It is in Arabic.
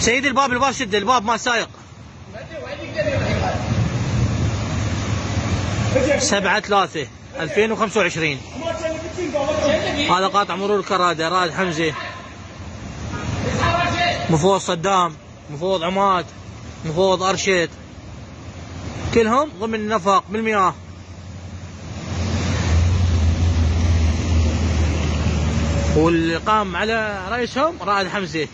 سيدي الباب شد الباب ما سايق. 7/3/2025. هذا قاطع مرور كرادة، رائد حمزة، مفوض صدام، مفوض عماد، مفوض أرشد، كلهم ضمن نفق بالمياه. واللي قام على رئيسهم رائد حمزة.